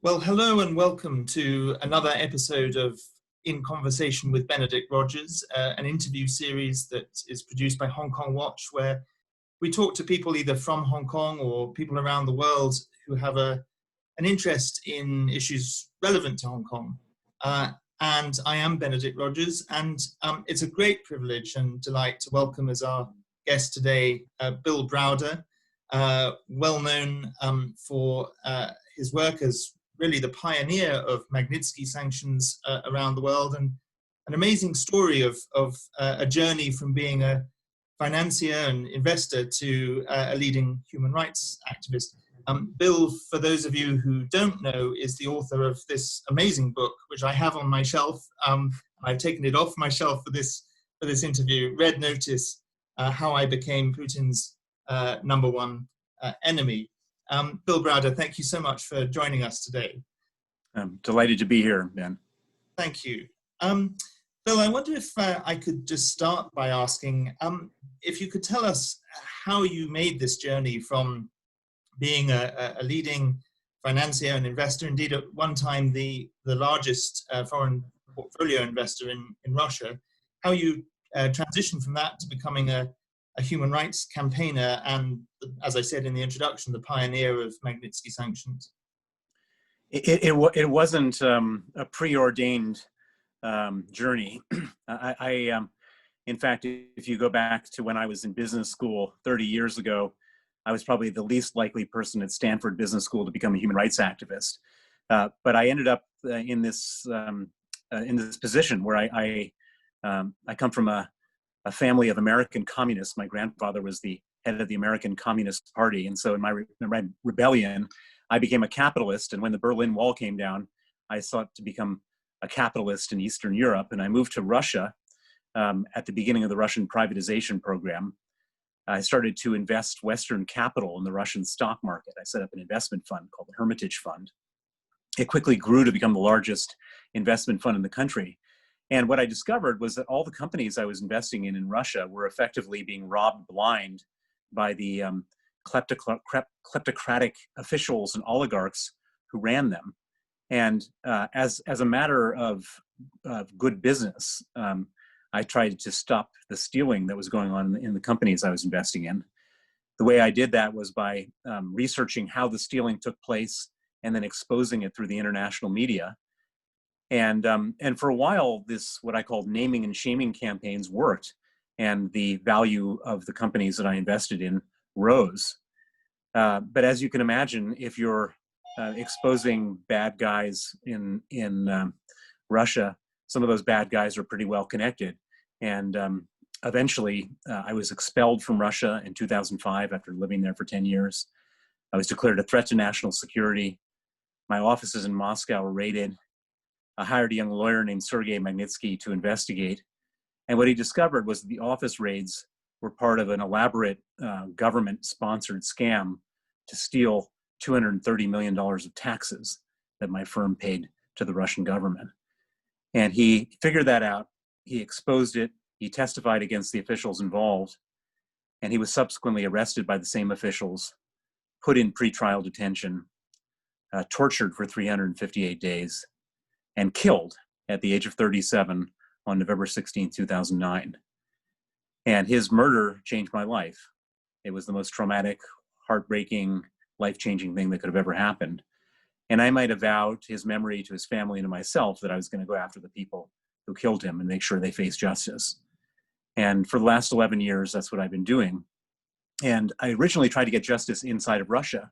Well, hello and welcome to another episode of In Conversation with Benedict Rogers, an interview series that is produced by Hong Kong Watch, where we talk to people either from Hong Kong or people around the world who have an interest in issues relevant to Hong Kong. And I am Benedict Rogers, and it's a great privilege and delight to welcome as our guest today, Bill Browder, well known for his work as really the pioneer of Magnitsky sanctions around the world, and an amazing story of a journey from being a financier and investor to a leading human rights activist. Bill, for those of you who don't know, is the author of this amazing book, which I have on my shelf. I've taken it off my shelf for this interview, Red Notice, How I Became Putin's Number One Enemy. Bill Browder, thank you so much for joining us today. I'm delighted to be here, Ben. Thank you. Bill, I wonder if I could just start by asking if you could tell us how you made this journey from being a leading financier and investor, indeed at one time the largest foreign portfolio investor in Russia, how you transitioned from that to becoming a human rights campaigner and, as I said in the introduction, the pioneer of Magnitsky sanctions. It wasn't a preordained journey. In fact, if you go back to when I was in business school 30 years ago, I was probably the least likely person at Stanford Business School to become a human rights activist. But I ended up in this position where I come from a family of American communists. My grandfather was the head of the American Communist Party. And so in my rebellion, I became a capitalist. And when the Berlin Wall came down, I sought to become a capitalist in Eastern Europe. And I moved to Russia at the beginning of the Russian privatization program. I started to invest Western capital in the Russian stock market. I set up an investment fund called the Hermitage Fund. It quickly grew to become the largest investment fund in the country. And what I discovered was that all the companies I was investing in Russia were effectively being robbed blind by the kleptocratic officials and oligarchs who ran them. And as a matter of good business, I tried to stop the stealing that was going on in the companies I was investing in. The way I did that was by researching how the stealing took place and then exposing it through the international media. And for a while, this, what I called naming and shaming campaigns worked, and the value of the companies that I invested in rose. But as you can imagine, if you're exposing bad guys in Russia, some of those bad guys are pretty well connected. And eventually, I was expelled from Russia in 2005 after living there for 10 years. I was declared a threat to national security. My offices in Moscow were raided. I hired a young lawyer named Sergei Magnitsky to investigate. And what he discovered was that the office raids were part of an elaborate government-sponsored scam to steal $230 million of taxes that my firm paid to the Russian government. And he figured that out. He exposed it. He testified against the officials involved. And he was subsequently arrested by the same officials, put in pretrial detention, tortured for 358 days, and killed at the age of 37 on November 16, 2009. And his murder changed my life. It was the most traumatic, heartbreaking, life-changing thing that could have ever happened. And I might have vowed to his memory, to his family, and to myself that I was going to go after the people who killed him and make sure they face justice. And for the last 11 years, that's what I've been doing. And I originally tried to get justice inside of Russia.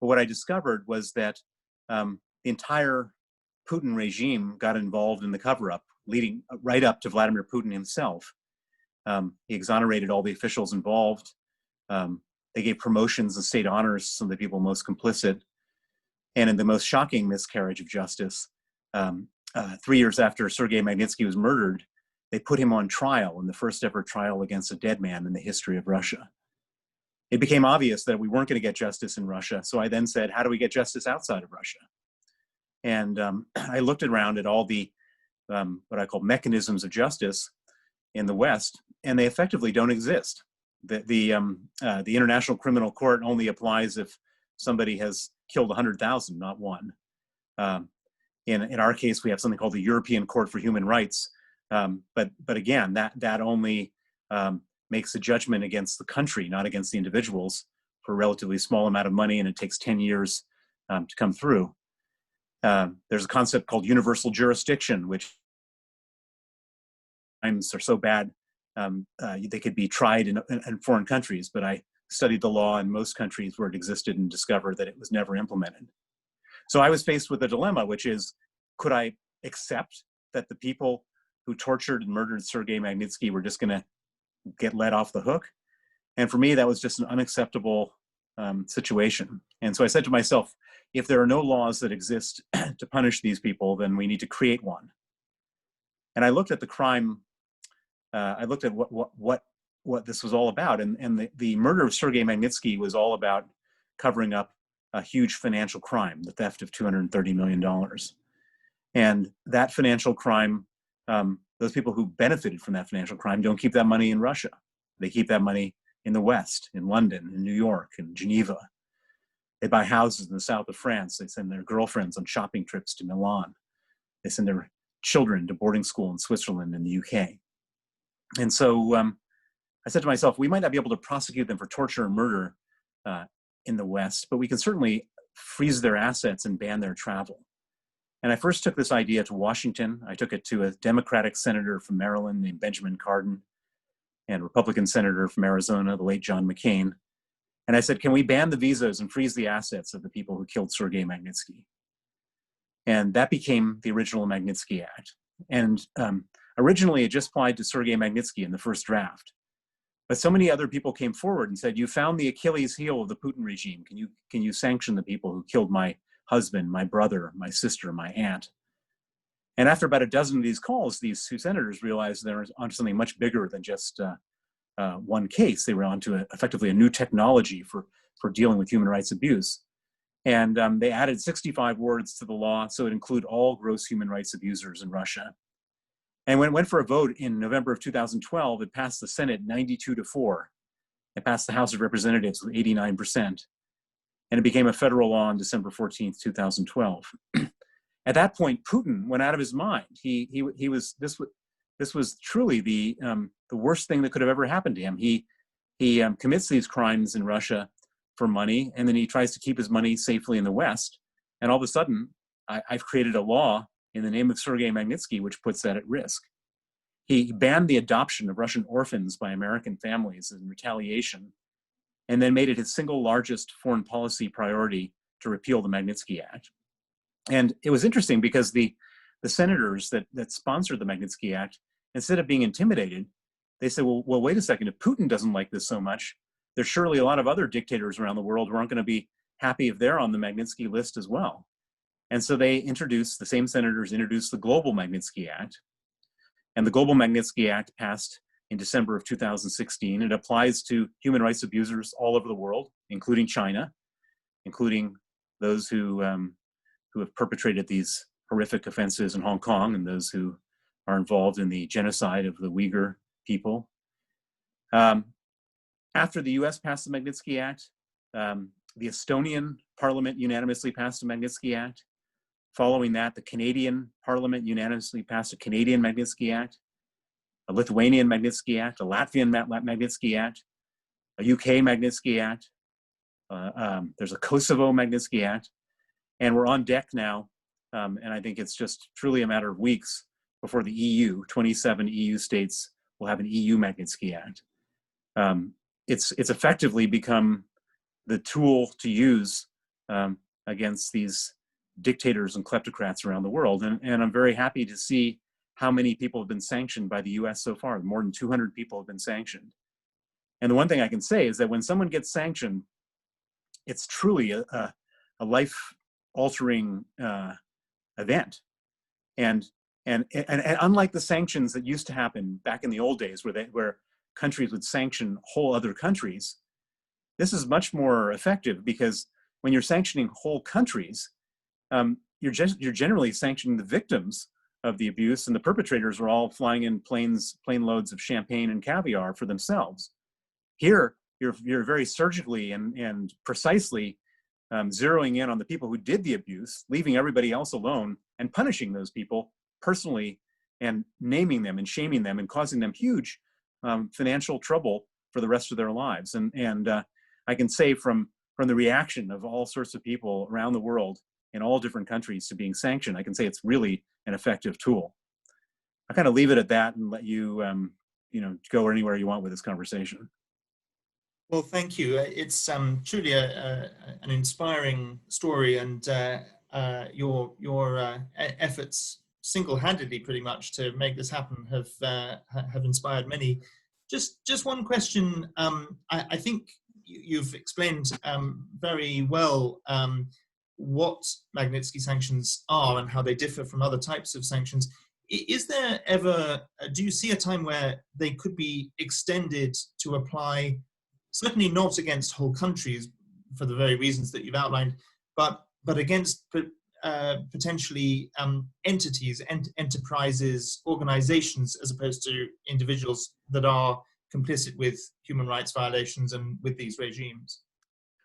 But what I discovered was that the entire Putin regime got involved in the cover-up, leading right up to Vladimir Putin himself. He exonerated all the officials involved. They gave promotions and state honors to some of the people most complicit. And in the most shocking miscarriage of justice, 3 years after Sergei Magnitsky was murdered, they put him on trial in the first ever trial against a dead man in the history of Russia. It became obvious that we weren't going to get justice in Russia. So I then said, how do we get justice outside of Russia? And I looked around at all the what I call mechanisms of justice in the West, and they effectively don't exist. The International Criminal Court only applies if somebody has killed 100,000, not one. In our case, we have something called the European Court for Human Rights. But again, that only makes a judgment against the country, not against the individuals, for a relatively small amount of money, and it takes 10 years to come through. There's a concept called universal jurisdiction, which crimes are so bad they could be tried in foreign countries, but I studied the law in most countries where it existed and discovered that it was never implemented. So I was faced with a dilemma, which is, could I accept that the people who tortured and murdered Sergei Magnitsky were just going to get let off the hook? And for me, that was just an unacceptable situation. And so I said to myself, if there are no laws that exist to punish these people, then we need to create one. And I looked at the crime. I looked at what this was all about, and the murder of Sergei Magnitsky was all about covering up a huge financial crime, the theft of $230 million. And that financial crime, those people who benefited from that financial crime don't keep that money in Russia. They keep that money in the West, in London, in New York, in Geneva. They buy houses in the south of France. They send their girlfriends on shopping trips to Milan. They send their children to boarding school in Switzerland and the UK. And so I said to myself, we might not be able to prosecute them for torture and murder in the West, but we can certainly freeze their assets and ban their travel. And I first took this idea to Washington. I took it to a Democratic senator from Maryland named Benjamin Cardin, and Republican senator from Arizona, the late John McCain. And I said, can we ban the visas and freeze the assets of the people who killed Sergei Magnitsky? And that became the original Magnitsky Act. And originally, it just applied to Sergei Magnitsky in the first draft. But so many other people came forward and said, you found the Achilles heel of the Putin regime. Can you sanction the people who killed my husband, my brother, my sister, my aunt? And after about a dozen of these calls, these two senators realized they were onto something much bigger than just one case. They were onto effectively a new technology for dealing with human rights abuse. And they added 65 words to the law, so it include all gross human rights abusers in Russia. And when it went for a vote in November of 2012, it passed the Senate 92-4. It passed the House of Representatives with 89%. And it became a federal law on December 14th, 2012. At that point, Putin went out of his mind. This was truly the worst thing that could have ever happened to him. He commits these crimes in Russia for money, and then he tries to keep his money safely in the West. And all of a sudden, I've created a law in the name of Sergei Magnitsky, which puts that at risk. He banned the adoption of Russian orphans by American families in retaliation, and then made it his single largest foreign policy priority to repeal the Magnitsky Act. And it was interesting because the senators that sponsored the Magnitsky Act, instead of being intimidated, they said, well, wait a second, if Putin doesn't like this so much, there's surely a lot of other dictators around the world who aren't going to be happy if they're on the Magnitsky list as well. And so the same senators introduced the Global Magnitsky Act. And the Global Magnitsky Act passed in December of 2016. It applies to human rights abusers all over the world, including China, including those who have perpetrated these horrific offenses in Hong Kong and those who are involved in the genocide of the Uyghur people. After the US passed the Magnitsky Act, the Estonian parliament unanimously passed the Magnitsky Act. Following that, the Canadian parliament unanimously passed a Canadian Magnitsky Act, a Lithuanian Magnitsky Act, a Latvian Magnitsky Act, a UK Magnitsky Act. There's a Kosovo Magnitsky Act. And we're on deck now, and I think it's just truly a matter of weeks before the EU, 27 EU states, will have an EU Magnitsky Act. It's effectively become the tool to use against these dictators and kleptocrats around the world. And I'm very happy to see how many people have been sanctioned by the US so far. More than 200 people have been sanctioned. And the one thing I can say is that when someone gets sanctioned, it's truly a life-altering event. And unlike the sanctions that used to happen back in the old days where countries would sanction whole other countries, this is much more effective because when you're sanctioning whole countries, you're generally sanctioning the victims of the abuse, and the perpetrators are all flying in plane loads of champagne and caviar for themselves. Here, you're very surgically and precisely zeroing in on the people who did the abuse, leaving everybody else alone, and punishing those people personally, and naming them and shaming them and causing them huge financial trouble for the rest of their lives. And I can say from the reaction of all sorts of people around the world in all different countries to being sanctioned, I can say it's really an effective tool. I kind of leave it at that and let you, go anywhere you want with this conversation. Well, thank you. It's truly an inspiring story, and your efforts single-handedly, pretty much, to make this happen have inspired many. Just one question. I think you've explained very well what Magnitsky sanctions are and how they differ from other types of sanctions. Is there ever, do you see a time where they could be extended to apply, certainly not against whole countries for the very reasons that you've outlined, but against potentially entities, enterprises, organizations, as opposed to individuals that are complicit with human rights violations and with these regimes?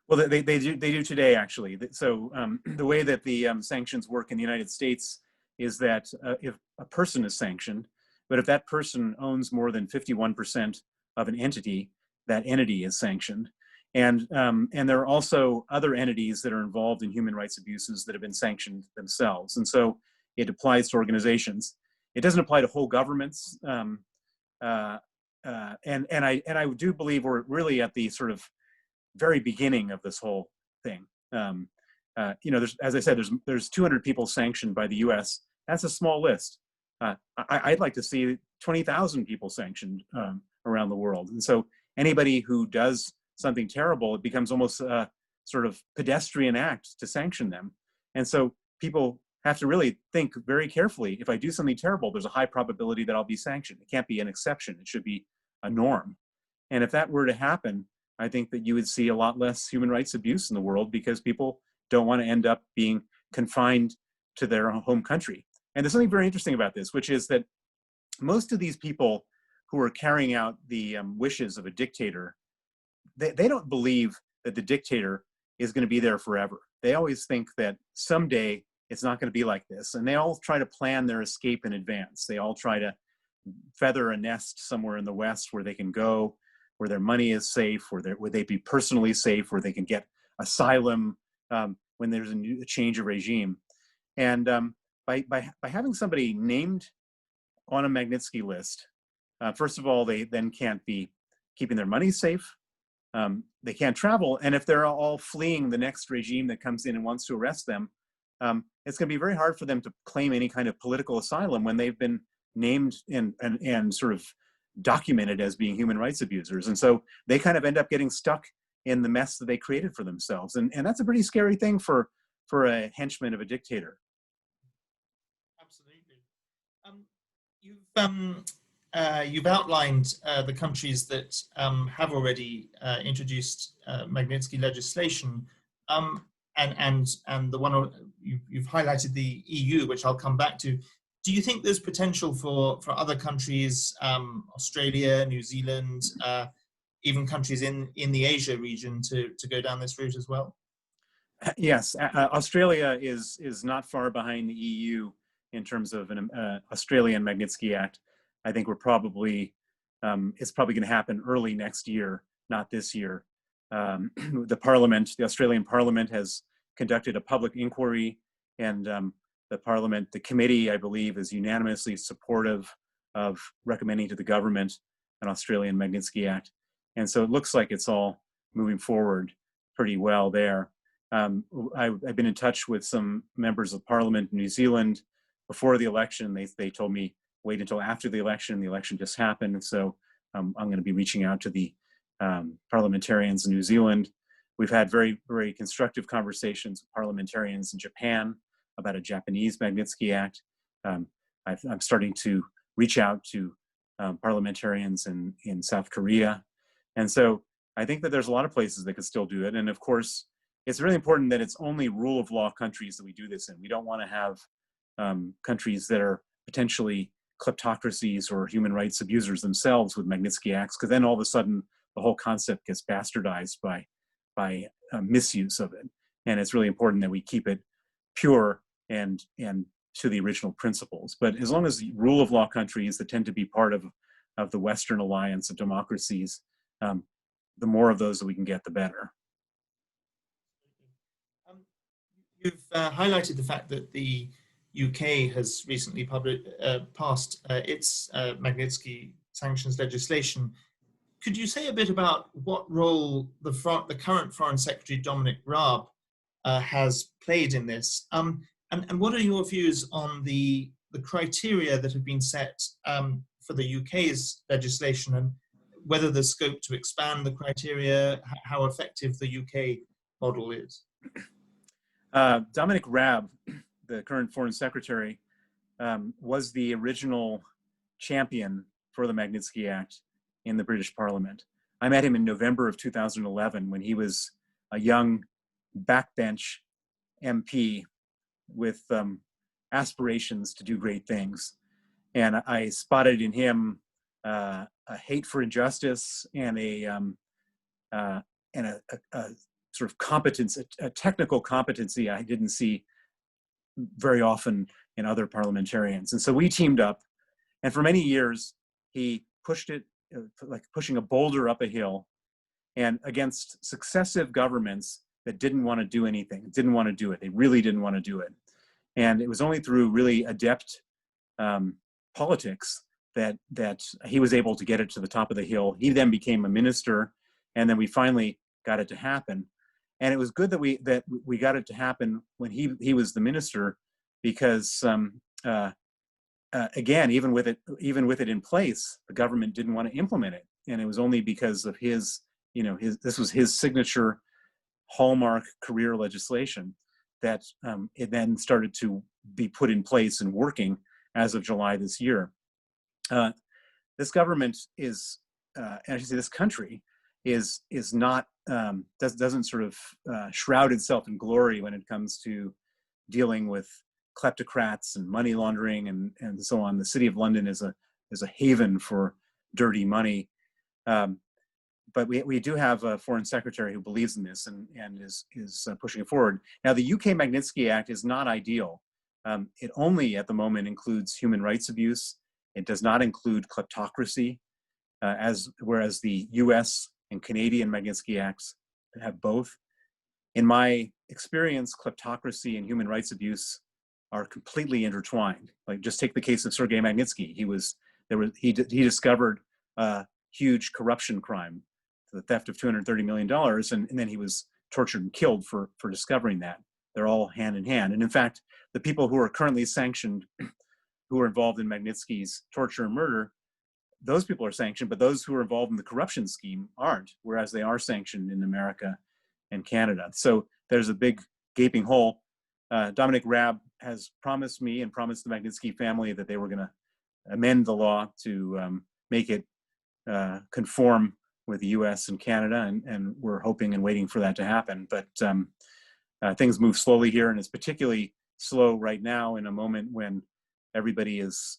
Well, they do today, actually. So the way that the sanctions work in the United States is that if a person is sanctioned, but if that person owns more than 51% of an entity, that entity is sanctioned. And there are also other entities that are involved in human rights abuses that have been sanctioned themselves. And so it applies to organizations. It doesn't apply to whole governments. And I do believe we're really at the sort of very beginning of this whole thing. There's, as I said, there's 200 people sanctioned by the U.S. That's a small list. I'd like to see 20,000 people sanctioned around the world. And so anybody who does something terrible, it becomes almost a sort of pedestrian act to sanction them. And so people have to really think very carefully. If I do something terrible, there's a high probability that I'll be sanctioned. It can't be an exception. It should be a norm. And if that were to happen, I think that you would see a lot less human rights abuse in the world, because people don't want to end up being confined to their home country. And there's something very interesting about this, which is that most of these people who are carrying out the wishes of a dictator, they don't believe that the dictator is going to be there forever. They always think that someday it's not going to be like this. And they all try to plan their escape in advance. They all try to feather a nest somewhere in the West where they can go, where their money is safe, where they be personally safe, where they can get asylum when there's a change of regime. And by having somebody named on a Magnitsky list, first of all, they then can't be keeping their money safe. They can't travel. And if they're all fleeing the next regime that comes in and wants to arrest them, it's going to be very hard for them to claim any kind of political asylum when they've been named and sort of documented as being human rights abusers. And so they kind of end up getting stuck in the mess that they created for themselves. And that's a pretty scary thing for a henchman of a dictator. Absolutely. You've outlined the countries that have already introduced Magnitsky legislation, and the one you've highlighted, the EU, which I'll come back to. Do you think there's potential for other countries, Australia, New Zealand, even countries in the Asia region to go down this route as well? Yes, Australia is not far behind the EU in terms of an Australian Magnitsky Act. I think we're probably, it's probably going to happen early next year, not this year. The Australian Parliament has conducted a public inquiry, and the committee, I believe, is unanimously supportive of recommending to the government an Australian Magnitsky Act. And so it looks like it's all moving forward pretty well there. I've been in touch with some members of Parliament in New Zealand before the election. They told me wait until after the election. The election just happened. And so I'm going to be reaching out to the parliamentarians in New Zealand. We've had very, very constructive conversations with parliamentarians in Japan about a Japanese Magnitsky Act. I'm starting to reach out to parliamentarians in South Korea. And so I think that there's a lot of places that could still do it. And of course, it's really important that it's only rule of law countries that we do this in. We don't want to have countries that are potentially kleptocracies or human rights abusers themselves with Magnitsky Acts, because then all of a sudden the whole concept gets bastardized by misuse of it. and it's really important that we keep it pure and to the original principles. But as long as the rule of law countries that tend to be part of the Western alliance of democracies, the more of those that we can get, the better. You've highlighted the fact that the UK has recently passed its Magnitsky sanctions legislation. Could you say a bit about what role the current Foreign Secretary Dominic Raab has played in this? And what are your views on the criteria that have been set for the UK's legislation, and whether there's scope to expand the criteria, how effective the UK model is? Dominic Raab, the current Foreign Secretary, was the original champion for the Magnitsky Act in the British Parliament. I met him in November of 2011 when he was a young backbench MP with aspirations to do great things. And I spotted in him a hate for injustice and a sort of competence, a technical competency I didn't see very often in other parliamentarians. And so we teamed up, and for many years, he pushed it like pushing a boulder up a hill, and against successive governments that didn't want to do anything, didn't want to do it. They really didn't want to do it. And it was only through really adept politics that he was able to get it to the top of the hill. He then became a minister, and then we finally got it to happen. And it was good that we got it to happen when he was the minister, because again, even with it in place, the government didn't want to implement it, and it was only because of his this was his signature hallmark career legislation that it then started to be put in place and working as of July this year. This government is, and I should say this country is not doesn't sort of shroud itself in glory when it comes to dealing with kleptocrats and money laundering and so on. The City of London is a haven for dirty money. But we do have a foreign secretary who believes in this and is pushing it forward. Now, the UK Magnitsky Act is not ideal. It only at the moment includes human rights abuse. It does not include kleptocracy, whereas the US and Canadian Magnitsky Acts have both. In my experience, kleptocracy and human rights abuse are completely intertwined. Like, just take the case of Sergei Magnitsky. He discovered a huge corruption crime, the theft of $230 million, and then he was tortured and killed for discovering that. They're all hand in hand. And in fact, the people who are currently sanctioned, who are involved in Magnitsky's torture and murder, those people are sanctioned, but those who are involved in the corruption scheme aren't, whereas they are sanctioned in America and Canada. So there's a big gaping hole. Dominic Raab has promised me and promised the Magnitsky family that they were going to amend the law to make it conform with the US and Canada, and we're hoping and waiting for that to happen. But things move slowly here, and it's particularly slow right now in a moment when everybody is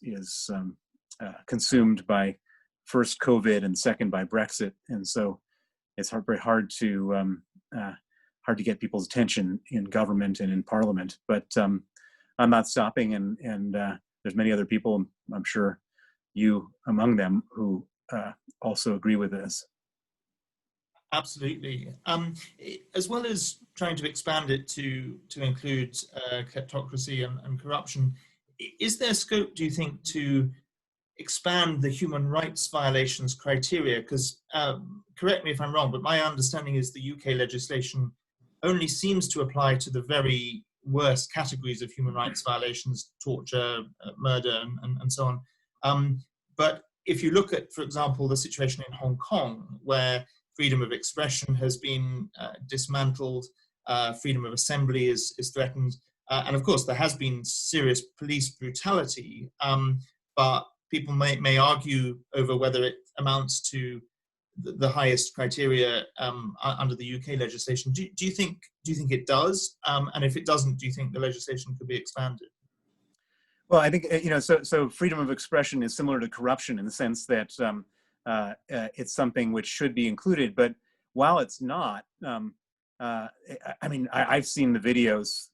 consumed by first COVID and second by Brexit, and so it's very hard to get people's attention in government and in Parliament. But I'm not stopping, and there's many other people, I'm sure you among them, who also agree with this. Absolutely. As well as trying to expand it to include kleptocracy and corruption, is there scope, do you think, to expand the human rights violations criteria? Because correct me if I'm wrong, but my understanding is the UK legislation only seems to apply to the very worst categories of human rights violations, torture, murder, and so on. But if you look at, for example, the situation in Hong Kong, where freedom of expression has been dismantled, freedom of assembly is threatened, and of course there has been serious police brutality, but people may argue over whether it amounts to the highest criteria under the UK legislation. Do you think it does? And if it doesn't, do you think the legislation could be expanded? Well, I think so freedom of expression is similar to corruption in the sense that it's something which should be included, but while it's not, I mean, I've seen the videos.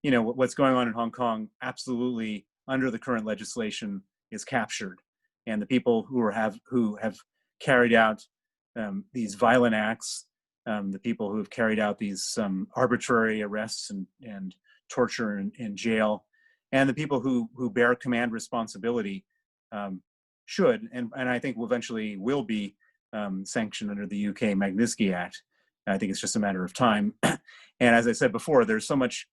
You know, what's going on in Hong Kong absolutely under the current legislation is captured, and the people who have carried out these violent acts, the people who have carried out these arbitrary arrests and torture in jail, and the people who bear command responsibility should, and I think eventually will be sanctioned under the UK Magnitsky Act. I think it's just a matter of time. And as I said before, there's so much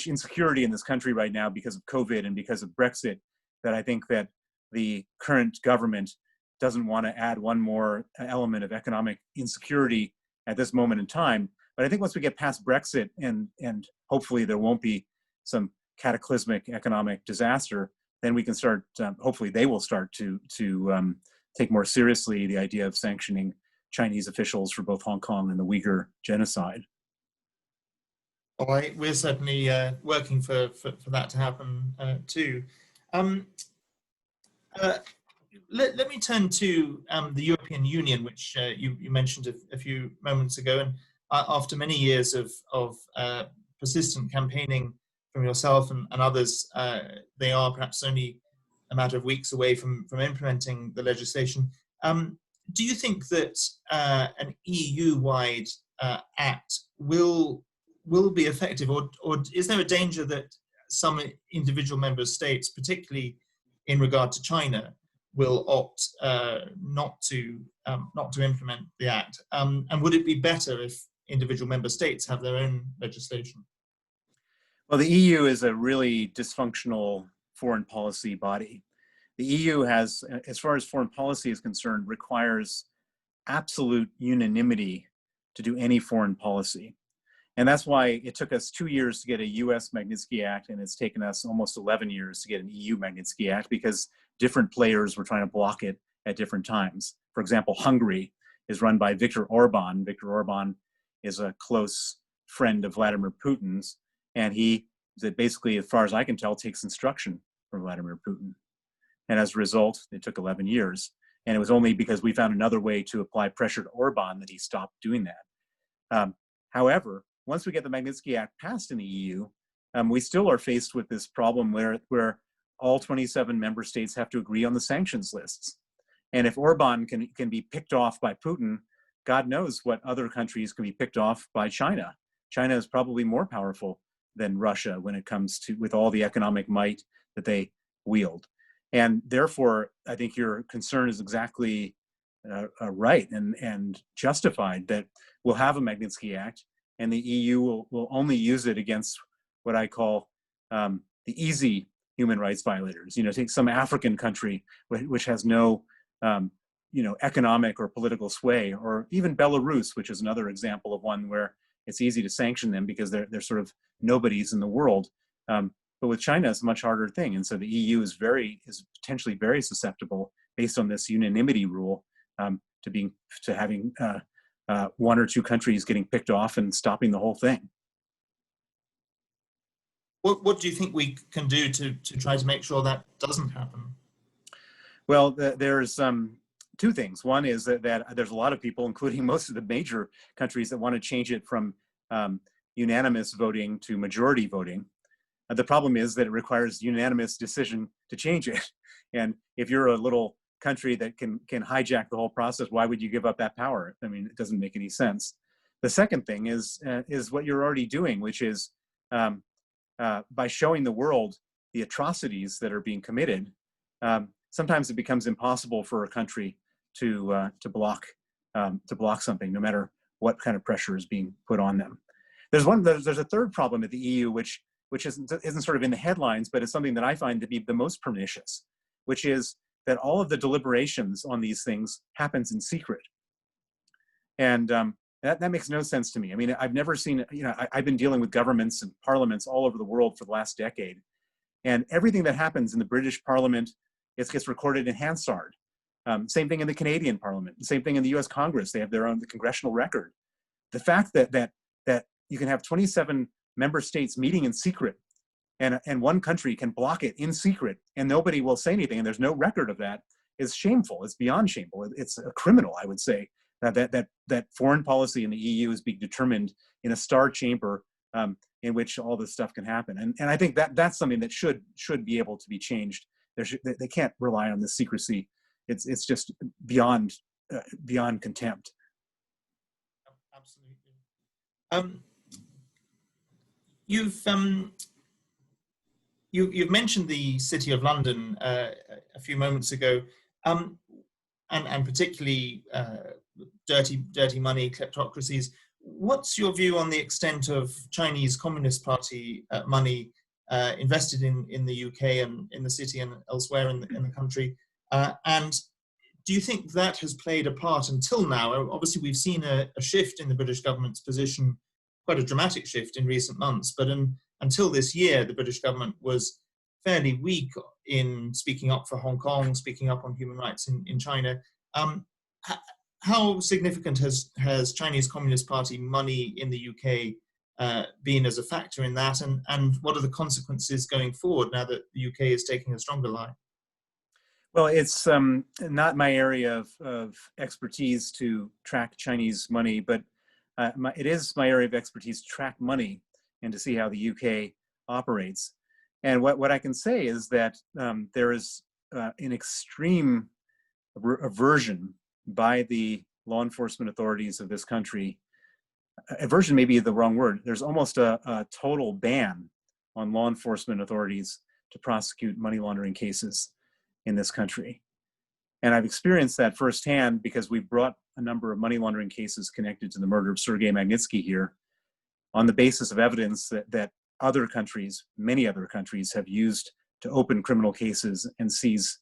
insecurity in this country right now because of COVID and because of Brexit, that I think that the current government doesn't want to add one more element of economic insecurity at this moment in time. But I think once we get past Brexit and hopefully there won't be some cataclysmic economic disaster, then we can start, hopefully they will start to take more seriously the idea of sanctioning Chinese officials for both Hong Kong and the Uyghur genocide. Well, we're certainly working for that to happen too. Let me turn to the European Union, which you mentioned a few moments ago. And after many years of persistent campaigning from yourself and others, they are perhaps only a matter of weeks away from implementing the legislation. Do you think that an EU-wide act will be effective, or is there a danger that some individual member states, particularly in regard to China, will opt not to implement the act? And would it be better if individual member states have their own legislation? Well, the EU is a really dysfunctional foreign policy body. The EU has, as far as foreign policy is concerned, requires absolute unanimity to do any foreign policy. And that's why it took us 2 years to get a US Magnitsky Act, and it's taken us almost 11 years to get an EU Magnitsky Act, because different players were trying to block it at different times. For example, Hungary is run by Viktor Orban. Viktor Orban is a close friend of Vladimir Putin's, and he basically, as far as I can tell, takes instruction from Vladimir Putin. And as a result, it took 11 years. And it was only because we found another way to apply pressure to Orban that he stopped doing that. However, once we get the Magnitsky Act passed in the EU, we still are faced with this problem where all 27 member states have to agree on the sanctions lists. And if Orban can be picked off by Putin, God knows what other countries can be picked off by China. China is probably more powerful than Russia when it comes to, with all the economic might that they wield. And therefore, I think your concern is exactly right and justified, that we'll have a Magnitsky Act and the EU will only use it against what I call the easy human rights violators. You know, take some African country which has no economic or political sway, or even Belarus, which is another example of one where it's easy to sanction them because they're sort of nobodies in the world. But with China, it's a much harder thing. And so the EU is potentially very susceptible, based on this unanimity rule, to having one or two countries getting picked off and stopping the whole thing. What do you think we can do to try to make sure that doesn't happen? Well, there's two things. One is that there's a lot of people, including most of the major countries, that want to change it from unanimous voting to majority voting. The problem is that it requires unanimous decision to change it. And if you're a little country that can hijack the whole process, why would you give up that power? I mean, it doesn't make any sense. The second thing is what you're already doing, which is by showing the world the atrocities that are being committed. Sometimes it becomes impossible for a country to block something, no matter what kind of pressure is being put on them. There's a third problem at the EU, which isn't sort of in the headlines, but it's something that I find to be the most pernicious, which is that all of the deliberations on these things happens in secret. And that makes no sense to me. I mean, I've never seen, I've been dealing with governments and parliaments all over the world for the last decade. And everything that happens in the British Parliament, it gets recorded in Hansard. Same thing in the Canadian Parliament, same thing in the US Congress. They have their own congressional record. The fact that you can have 27 member states meeting in secret, and one country can block it in secret, and nobody will say anything, and there's no record of that, is shameful. It's beyond shameful. It's a criminal, I would say, that foreign policy in the EU is being determined in a star chamber in which all this stuff can happen. And I think that's something that should be able to be changed. They can't rely on this secrecy. It's just beyond contempt. Absolutely. You've mentioned the City of London a few moments ago, and particularly dirty money, kleptocracies. What's your view on the extent of Chinese Communist Party money invested in the UK and in the city and elsewhere in the country? And do you think that has played a part until now? Obviously, we've seen a shift in the British government's position, quite a dramatic shift in recent months, but until this year, the British government was fairly weak in speaking up for Hong Kong, speaking up on human rights in China. How significant has Chinese Communist Party money in the UK been as a factor in that, and what are the consequences going forward now that the UK is taking a stronger line? Well, it's not my area of expertise to track Chinese money, but it is my area of expertise to track money and to see how the UK operates. And what I can say is that there is an extreme aversion by the law enforcement authorities of this country. Aversion may be the wrong word. There's almost a total ban on law enforcement authorities to prosecute money laundering cases in this country. And I've experienced that firsthand because we've brought a number of money laundering cases connected to the murder of Sergei Magnitsky here on the basis of evidence that other countries, many other countries, have used to open criminal cases and seize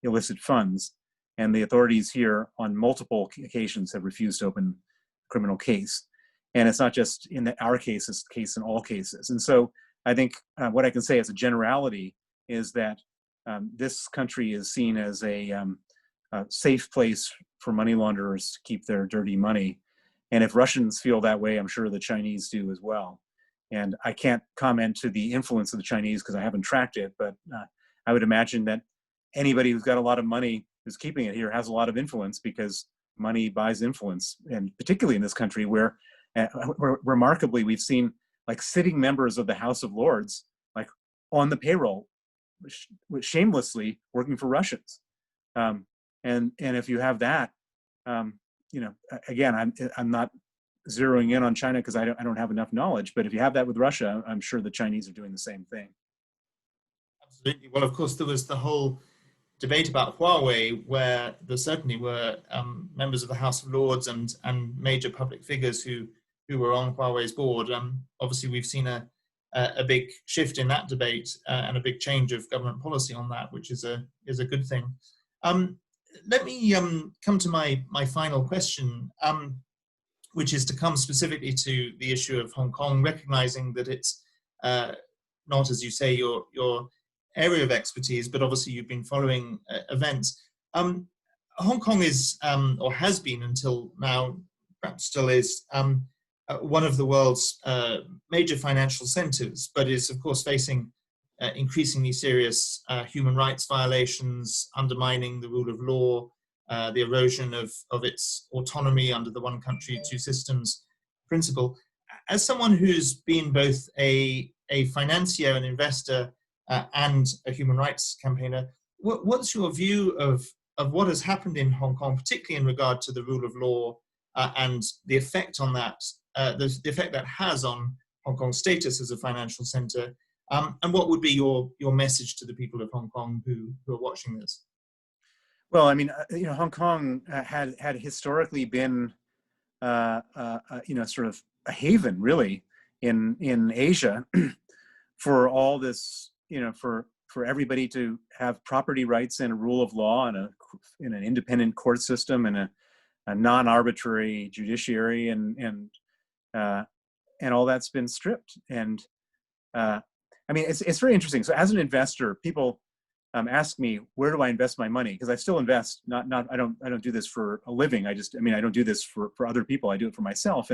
illicit funds. And the authorities here on multiple occasions have refused to open a criminal case. And it's not just in our case, it's the case in all cases. And so I think what I can say as a generality is that this country is seen as a safe place for money launderers to keep their dirty money. And if Russians feel that way, I'm sure the Chinese do as well. And I can't comment to the influence of the Chinese because I haven't tracked it, but I would imagine that anybody who's got a lot of money who's keeping it here has a lot of influence because money buys influence. And particularly in this country where remarkably, we've seen like sitting members of the House of Lords, like on the payroll, shamelessly working for Russians. And if you have that, again, I'm not zeroing in on China because I don't have enough knowledge. But if you have that with Russia, I'm sure the Chinese are doing the same thing. Absolutely. Well, of course, there was the whole debate about Huawei, where there certainly were members of the House of Lords and major public figures who were on Huawei's board. Obviously, we've seen a big shift in that debate and a big change of government policy on that, which is a good thing. Let me come to my final question, which is to come specifically to the issue of Hong Kong, recognizing that it's not, as you say, your area of expertise, but obviously you've been following events. Hong Kong is, or has been until now, perhaps still is, one of the world's major financial centers, but is of course facing increasingly serious human rights violations, undermining the rule of law, the erosion of its autonomy under the one country, two systems principle. As someone who's been both a financier, an investor, and a human rights campaigner, what's your view of what has happened in Hong Kong, particularly in regard to the rule of law and the effect on that, the effect that has on Hong Kong's status as a financial center? And what would be your message to the people of Hong Kong who are watching this? Well, I mean, Hong Kong had historically been, sort of a haven, really, in Asia, for all this, for everybody to have property rights and a rule of law and in an independent court system and a non-arbitrary judiciary and all that's been stripped. And I mean, it's very interesting. So as an investor, people ask me, where do I invest my money? Because I still invest. I don't do this for a living. I don't do this for other people. I do it for myself.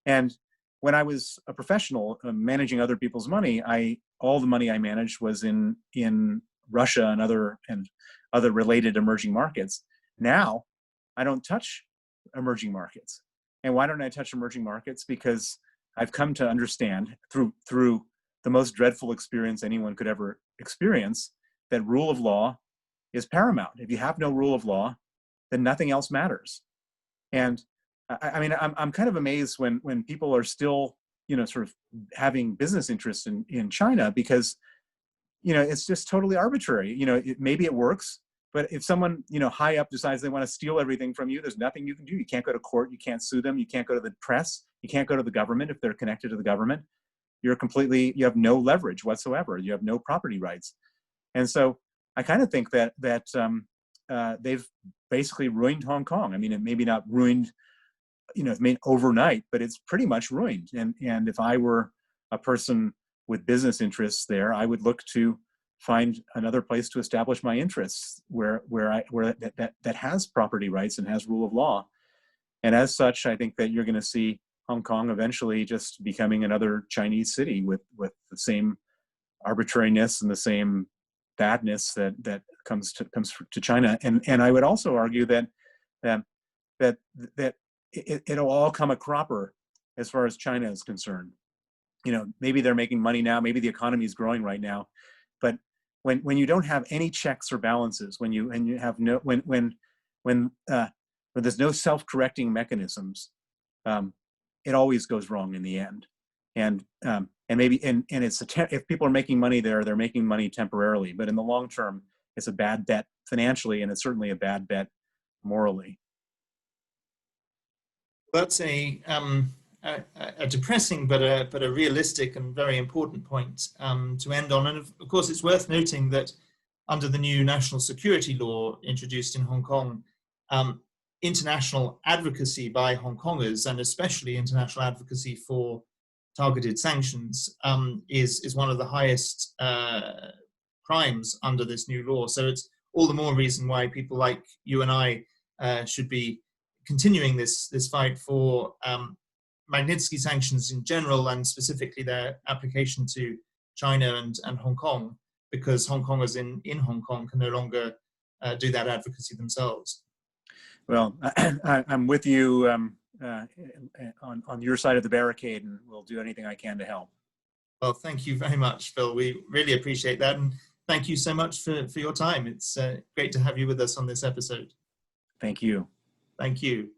And when I was a professional managing other people's money, all the money I managed was in Russia and other related emerging markets. Now, I don't touch emerging markets. And why don't I touch emerging markets? Because I've come to understand through the most dreadful experience anyone could ever experience, that rule of law is paramount. If you have no rule of law, then nothing else matters. And I mean, I'm kind of amazed when people are still, sort of having business interests in China, because, it's just totally arbitrary. Maybe it works, but if someone, high up decides they want to steal everything from you, there's nothing you can do. You can't go to court. You can't sue them. You can't go to the press. You can't go to the government if they're connected to the government. You have no leverage whatsoever. You have no property rights. And so I kind of think that they've basically ruined Hong Kong. I mean, it maybe not ruined, it's made overnight, but it's pretty much ruined. And if I were a person with business interests there, I would look to find another place to establish my interests where that has property rights and has rule of law. And as such, I think that you're going to see Hong Kong eventually just becoming another Chinese city with the same arbitrariness and the same badness that comes to China. And I would also argue that it'll all come a cropper as far as China is concerned. Maybe they're making money now, maybe the economy is growing right now, but when you don't have any checks or balances, when there's no self-correcting mechanisms, it always goes wrong in the end. And maybe it's if people are making money there, they're making money temporarily, but in the long term, it's a bad bet financially, and it's certainly a bad bet morally. That's a depressing but a realistic and very important point to end on. And of course, it's worth noting that under the new national security law introduced in Hong Kong, international advocacy by Hong Kongers, and especially international advocacy for targeted sanctions, is one of the highest crimes under this new law. So it's all the more reason why people like you and I should be continuing this fight for Magnitsky sanctions in general, and specifically their application to China and Hong Kong, because Hong Kongers in Hong Kong can no longer do that advocacy themselves. Well, I'm with you on your side of the barricade, and will do anything I can to help. Well, thank you very much, Phil. We really appreciate that, and thank you so much for your time. It's great to have you with us on this episode. Thank you. Thank you.